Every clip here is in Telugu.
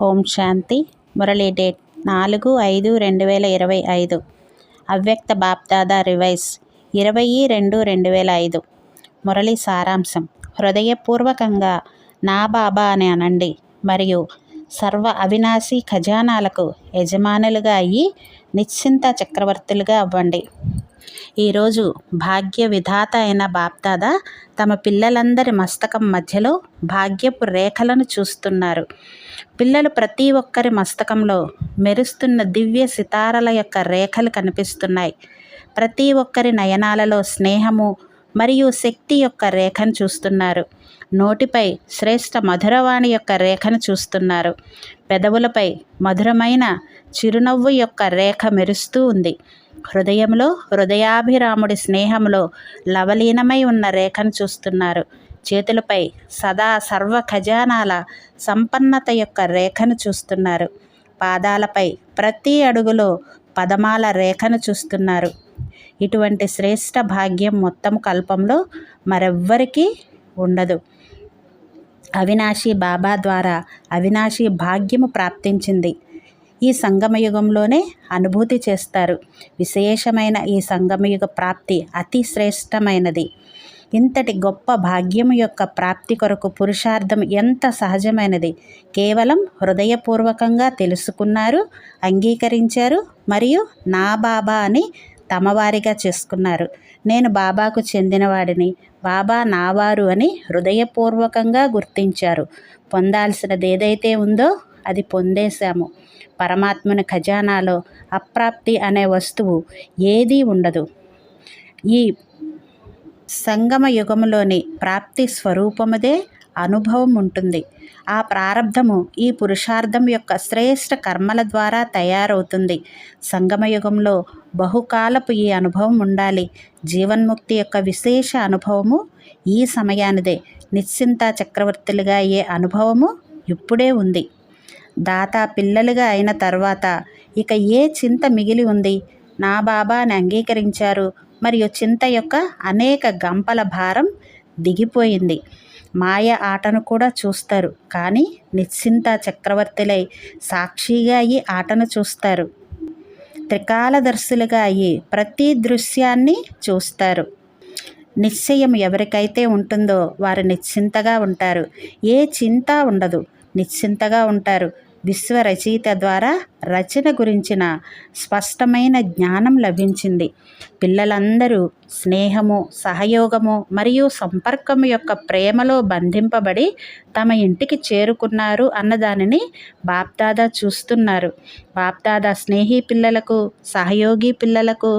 ఓం శాంతి. మురళీ డేట్ 4/5/2025. అవ్యక్త బాప్దాదా రివైజ్ 20/2/2005. మురళీ సారాంశం: హృదయపూర్వకంగా నా బాబా అని అనండి మరియు సర్వ అవినాశీ ఖజానాలకు యజమానులుగా అయ్యి నిశ్చింత చక్రవర్తులుగా అవ్వండి. ఈరోజు భాగ్య విధాత అయిన బాప్దాదా తమ పిల్లలందరి మస్తకం మధ్యలో భాగ్యపు రేఖలను చూస్తున్నారు. పిల్లలు ప్రతి ఒక్కరి మస్తకంలో మెరుస్తున్న దివ్య సితారల యొక్క రేఖలు కనిపిస్తున్నాయి. ప్రతి ఒక్కరి నయనాలలో స్నేహము మరియు శక్తి యొక్క రేఖను చూస్తున్నారు. నోటిపై శ్రేష్ఠ మధురవాణి యొక్క రేఖను చూస్తున్నారు. పెదవులపై మధురమైన చిరునవ్వు యొక్క రేఖ మెరుస్తూ ఉంది. హృదయంలో హృదయాభిరాముడి స్నేహంలో లవలీనమై ఉన్న రేఖను చూస్తున్నారు. చేతులపై సదా సర్వ ఖజానాల సంపన్నత యొక్క రేఖను చూస్తున్నారు. పాదాలపై ప్రతి అడుగులో పదమాల రేఖను చూస్తున్నారు. ఇటువంటి శ్రేష్ఠ భాగ్యం మొత్తం కల్పంలో మరెవ్వరికీ ఉండదు. అవినాశీ బాబా ద్వారా అవినాశీ భాగ్యము ప్రాప్తించింది. ఈ సంగమయుగంలోనే అనుభూతి చేస్తారు. విశేషమైన ఈ సంగమయుగ ప్రాప్తి అతి శ్రేష్టమైనది. ఇంతటి గొప్ప భాగ్యము యొక్క ప్రాప్తి కొరకు పురుషార్థం ఎంత సహజమైనది. కేవలం హృదయపూర్వకంగా తెలుసుకున్నారు, అంగీకరించారు మరియు నా బాబా అని తమవారిగా చేసుకున్నారు. నేను బాబాకు చెందినవాడిని, బాబా నావారు అని హృదయపూర్వకంగా గుర్తించారు. పొందాల్సినది ఏదైతే ఉందో అది పొందేశాము. పరమాత్మని ఖజానాలో అప్రాప్తి అనే వస్తువు ఏదీ ఉండదు. ఈ సంగమ యుగములోని ప్రాప్తి స్వరూపముదే అనుభవం ఉంటుంది. ఆ ప్రారబ్ధము ఈ పురుషార్థం యొక్క శ్రేష్ఠ కర్మల ద్వారా తయారవుతుంది. సంగమయుగంలో బహుకాలపు ఈ అనుభవం ఉండాలి. జీవన్ముక్తి యొక్క విశేష అనుభవము ఈ సమయానిదే. నిశ్చింత చక్రవర్తులుగా అయ్యే అనుభవము ఇప్పుడే ఉంది. దాత పిల్లలుగా అయిన తర్వాత ఇక ఏ చింత మిగిలి ఉంది? నా బాబాని అంగీకరించారు మరియు చింత యొక్క అనేక గంపల భారం దిగిపోయింది. మాయ ఆటను కూడా చూస్తారు, కానీ నిశ్చింత చక్రవర్తులై సాక్షిగా అయ్యి ఆటను చూస్తారు. త్రికాలదర్శులుగా అయ్యి ప్రతి దృశ్యాన్ని చూస్తారు. నిశ్చయం ఎవరికైతే ఉంటుందో వారు నిశ్చింతగా ఉంటారు. ఏ చింత ఉండదు, నిశ్చింతగా ఉంటారు. విశ్వ రచయిత ద్వారా రచన గురించిన స్పష్టమైన జ్ఞానం లభించింది. పిల్లలందరూ స్నేహము, సహయోగము మరియు సంపర్కము యొక్క ప్రేమలో బంధింపబడి తమ ఇంటికి చేరుకున్నారు అన్నదానిని బాప్దాదా చూస్తున్నారు. బాప్దాదా స్నేహి పిల్లలకు, సహయోగి పిల్లలకు,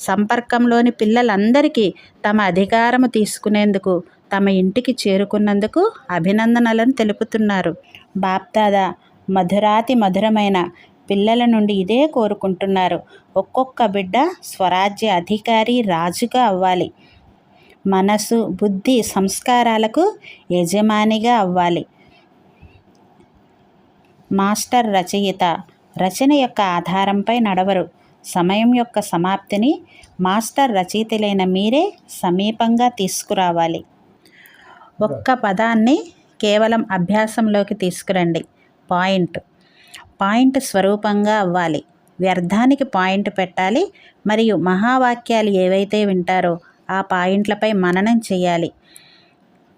సంపర్కంలోని పిల్లలందరికీ తమ అధికారము తీసుకునేందుకు, తమ ఇంటికి చేరుకున్నందుకు అభినందనలను తెలుపుతున్నారు. బాప్దాదా మధురాతి మధురమైన పిల్లల నుండి ఇదే కోరుకుంటున్నారు. ఒక్కొక్క బిడ్డ స్వరాజ్య అధికారి, రాజుగా అవ్వాలి. మనసు, బుద్ధి, సంస్కారాలకు యజమానిగా అవ్వాలి. మాస్టర్ రచయిత రచన యొక్క ఆధారంపై నడవరు. సమయం యొక్క సమాప్తిని మాస్టర్ రచయితలైన మీరే సమీపంగా తీసుకురావాలి. ఒక్క పదాన్ని కేవలం అభ్యాసంలోకి తీసుకురండి. పాయింట్ స్వరూపంగా అవ్వాలి. వ్యర్థానికి పాయింట్ పెట్టాలి మరియు మహావాక్యాలు ఏవైతే వింటారో ఆ పాయింట్లపై మననం చేయాలి.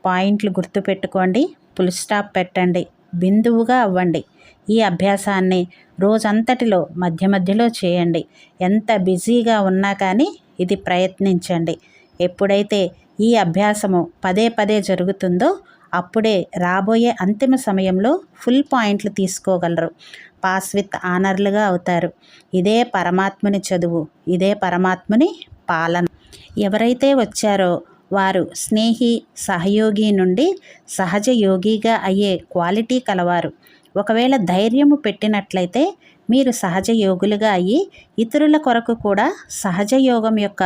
పాయింట్లు గుర్తుపెట్టుకోండి, ఫుల్ స్టాప్ పెట్టండి, బిందువుగా అవ్వండి. ఈ అభ్యాసాన్ని రోజంతటిలో మధ్య మధ్యలో చేయండి. ఎంత బిజీగా ఉన్నా కానీ ఇది ప్రయత్నించండి. ఎప్పుడైతే ఈ అభ్యాసము పదే పదే జరుగుతుందో అప్పుడే రాబోయే అంతిమ సమయంలో ఫుల్ పాయింట్లు తీసుకోగలరు. పాస్ విత్ ఆనర్లుగా అవుతారు. ఇదే పరమాత్మని చదువు, ఇదే పరమాత్మని పాలన. ఎవరైతే వచ్చారో వారు స్నేహి, సహయోగి నుండి సహజ యోగిగా అయ్యే క్వాలిటీ కలవారు. ఒకవేళ ధైర్యము పెట్టినట్లయితే మీరు సహజ యోగులుగా అయ్యి ఇతరుల కొరకు కూడా సహజ యోగం యొక్క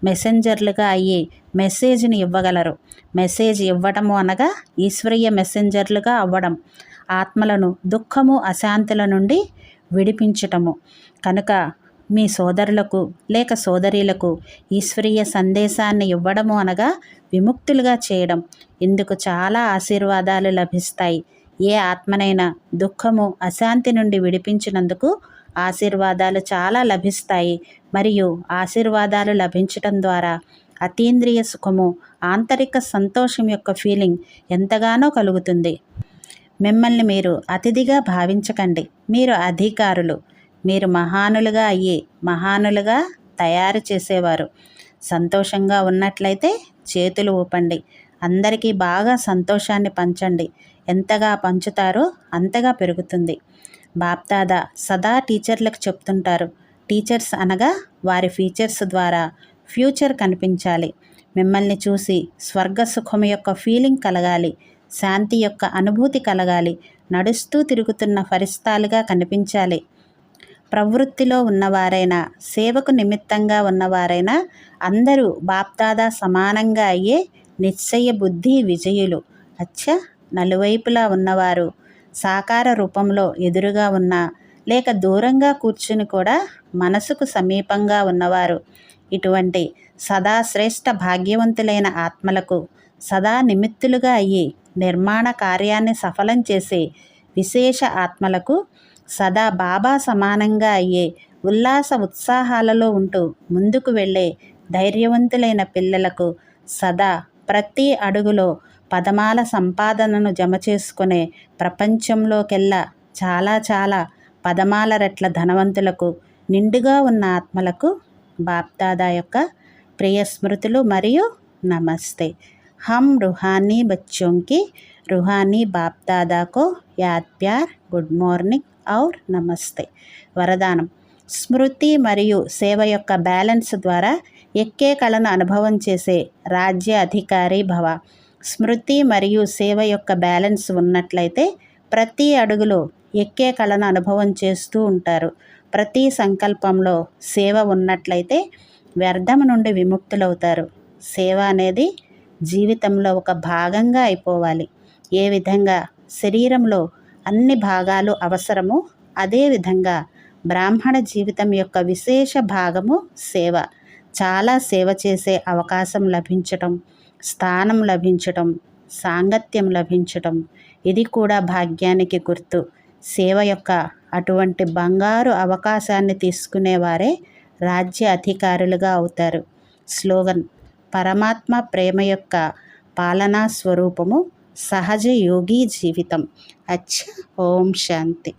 మెసెంజర్లుగా అయ్యి మెసేజ్ని ఇవ్వగలరు. మెసేజ్ ఇవ్వడము అనగా ఈశ్వరీయ మెసెంజర్లుగా అవ్వడం, ఆత్మలను దుఃఖము, అశాంతుల నుండి విడిపించటము. కనుక మీ సోదరులకు లేక సోదరీలకు ఈశ్వరీయ సందేశాన్ని ఇవ్వడము అనగా విముక్తులుగా చేయడం. ఇందుకు చాలా ఆశీర్వాదాలు లభిస్తాయి. ఏ ఆత్మనైనా దుఃఖము అశాంతి నుండి విడిపించినందుకు ఆశీర్వాదాలు చాలా లభిస్తాయి. మరియు ఆశీర్వాదాలు లభించటం ద్వారా అతీంద్రియ సుఖము, ఆంతరిక సంతోషం యొక్క ఫీలింగ్ ఎంతగానో కలుగుతుంది. మిమ్మల్ని మీరు అతిథిగా భావించకండి. మీరు అధికారులు. మీరు మహానులుగా అయ్యి మహానులుగా తయారు చేసేవారు. సంతోషంగా ఉన్నట్లయితే చేతులు ఊపండి. అందరికీ బాగా సంతోషాన్ని పంచండి. ఎంతగా పంచుతారో అంతగా పెరుగుతుంది. బాప్దాదా సదా టీచర్లకు చెప్తుంటారు. టీచర్స్ అనగా వారి ఫీచర్స్ ద్వారా ఫ్యూచర్ కనిపించాలి. మిమ్మల్ని చూసి స్వర్గ సుఖం యొక్క ఫీలింగ్ కలగాలి. శాంతి యొక్క అనుభూతి కలగాలి. నడుస్తూ తిరుగుతున్న ఫరిస్తాలుగా కనిపించాలి. ప్రవృత్తిలో ఉన్నవారైనా సేవకు నిమిత్తంగా ఉన్నవారైనా అందరూ బాప్దాదా సమానంగా అయ్యే నిశ్చయ బుద్ధి విజయులు. అచ్చా, నలువైపులా ఉన్నవారు సాకార రూపంలో ఎదురుగా ఉన్నా లేక దూరంగా కూర్చుని కూడా మనసుకు సమీపంగా ఉన్నవారు ఇటువంటి సదా శ్రేష్ఠ భాగ్యవంతులైన ఆత్మలకు సదా నిమిత్తులుగా అయ్యి నిర్మాణ కార్యాన్ని సఫలం చేసే విశేష ఆత్మలకు సదా బాబా సమానంగా అయ్యే ఉల్లాస ఉత్సాహాలలో ఉంటూ ముందుకు వెళ్ళే ధైర్యవంతులైన పిల్లలకు సదా ప్రతి అడుగులో పదమాల సంపాదనను జమ చేసుకునే ప్రపంచంలోకెల్లా చాలా చాలా పదమాల రెట్ల ధనవంతులకు నిండుగా ఉన్న ఆత్మలకు బాప్దాదా యొక్క ప్రియ స్మృతులు మరియు నమస్తే. హమ్ రుహానీ బచ్చోంకి రుహానీ బాప్దాదా కో యాద్ ప్యార్ గుడ్ మార్నింగ్ ఔర్ నమస్తే. వరదానం: స్మృతి మరియు సేవ యొక్క బ్యాలెన్స్ ద్వారా ఎక్కే కళను అనుభవం చేసే రాజ్య అధికారి భవ. స్మృతి మరియు సేవ యొక్క బ్యాలెన్స్ ఉన్నట్లయితే ప్రతి అడుగులో ఎక్కే కళను అనుభవం చేస్తూ ఉంటారు. ప్రతి సంకల్పంలో సేవ ఉన్నట్లయితే వ్యర్థం నుండి విముక్తులవుతారు. సేవ అనేది జీవితంలో ఒక భాగంగా అయిపోవాలి. ఏ విధంగా శరీరంలో అన్ని భాగాలు అవసరమో అదేవిధంగా బ్రాహ్మణ జీవితం యొక్క విశేష భాగము సేవ. చాలా సేవ చేసే అవకాశం లభించటం, స్థానం లభించటం, సాంగత్యం లభించటం ఇది కూడా భాగ్యానికి గుర్తు. సేవ యొక్క అటువంటి బంగారు అవకాశాన్ని తీసుకునేవారే రాజ్య అధికారులుగా అవుతారు. స్లోగన్: పరమాత్మ ప్రేమ యొక్క పాలనా స్వరూపము సహజ యోగి జీవితం. అచ్చా, ఓం శాంతి.